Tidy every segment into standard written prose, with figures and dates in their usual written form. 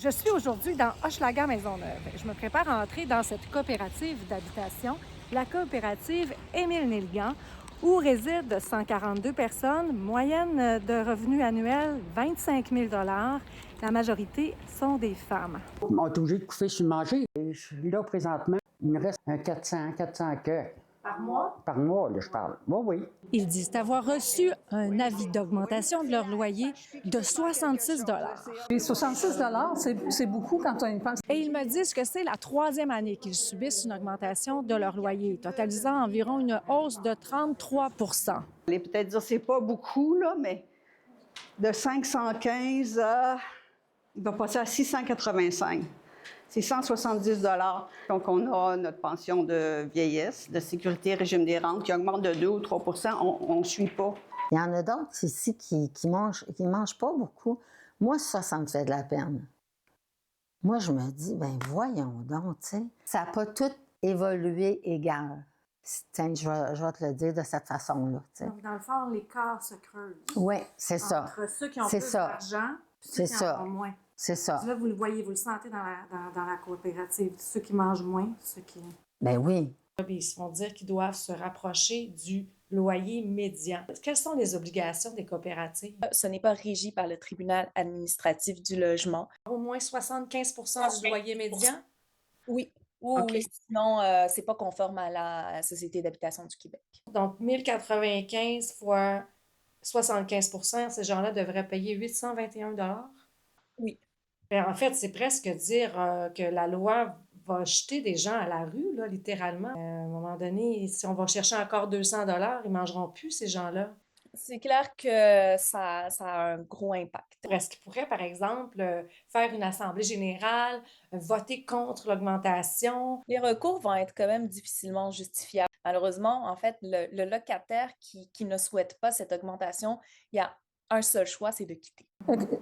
Je suis aujourd'hui dans Hochelaga Maisonneuve. Je me prépare à entrer dans cette coopérative d'habitation, la coopérative Émile Nelligan, où résident 142 personnes, moyenne de revenus annuels 25 000 $. La majorité sont des femmes. On est obligé de couper sur le manger. Et je suis là présentement. Il me reste un 400 que. Par mois? Par mois, là, je parle. Oui. Ils disent avoir reçu un avis d'augmentation de leur loyer de 66 $. Et 66 c'est beaucoup quand on y pense. Et ils me disent que c'est la 3e année qu'ils subissent une augmentation de leur loyer, totalisant environ une hausse de 33 %. Vous allez peut-être dire que c'est pas beaucoup, là, mais de 515 il va passer à 685. C'est 170 $. Donc, on a notre pension de vieillesse, de sécurité, régime des rentes qui augmente de 2 ou 3 % On ne suit pas. Il y en a d'autres ici qui mangent pas beaucoup. Moi, ça me fait de la peine. Moi, je me dis, ben voyons donc, tu sais, ça n'a pas tout évolué égal. Tiens, je vais te le dire de cette façon-là. Donc, dans le fond, l'écart se creuse. Oui, c'est ça. Entre ceux qui ont C'est plus ça. d'argent et C'est ceux qui ça. en ont moins. C'est ça. Là, vous le voyez, vous le sentez dans la coopérative. Ceux qui mangent moins, ceux qui... Ben oui. Ils se font dire qu'ils doivent se rapprocher du loyer médian. Quelles sont les obligations des coopératives? Ce n'est pas régi par le tribunal administratif du logement. Au moins 75 % du loyer médian? Oui. Oui, sinon, c'est pas conforme à la Société d'habitation du Québec. Donc, 1095 fois 75 % ces gens-là devraient payer 821 $? Oui. En fait, c'est presque dire que la loi va jeter des gens à la rue, là, littéralement. À un moment donné, si on va chercher encore 200 $, ils ne mangeront plus, ces gens-là. C'est clair que ça a un gros impact. Est-ce qu'ils pourraient, par exemple, faire une assemblée générale, voter contre l'augmentation? Les recours vont être quand même difficilement justifiables. Malheureusement, en fait, le locataire qui ne souhaite pas cette augmentation, il y a un seul choix, c'est de quitter.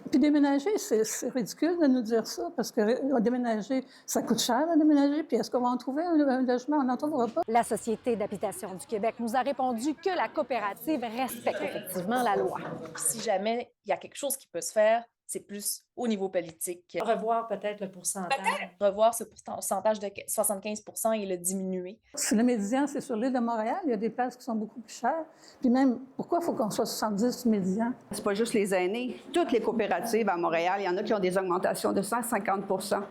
Puis déménager, c'est ridicule de nous dire ça, parce que déménager, ça coûte cher de déménager, puis est-ce qu'on va en trouver un logement? On n'en trouvera pas. La Société d'habitation du Québec nous a répondu que la coopérative respecte effectivement la loi. Si jamais il y a quelque chose qui peut se faire, c'est plus au niveau politique. Revoir peut-être le pourcentage. Revoir ce pourcentage de 75 % et le diminuer. Si le médian, c'est sur l'île de Montréal, il y a des places qui sont beaucoup plus chères. Puis même, pourquoi il faut qu'on soit 70 médian? C'est pas juste les aînés. Toutes les coopératives à Montréal, il y en a qui ont des augmentations de 150 %.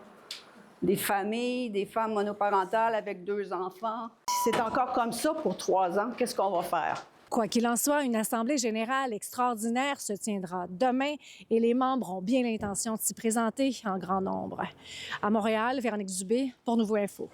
Des familles, des femmes monoparentales avec 2 enfants. Si c'est encore comme ça pour 3 ans, qu'est-ce qu'on va faire? Quoi qu'il en soit, une assemblée générale extraordinaire se tiendra demain et les membres ont bien l'intention de s'y présenter en grand nombre. À Montréal, Véronique Dubé pour Nouveau Info.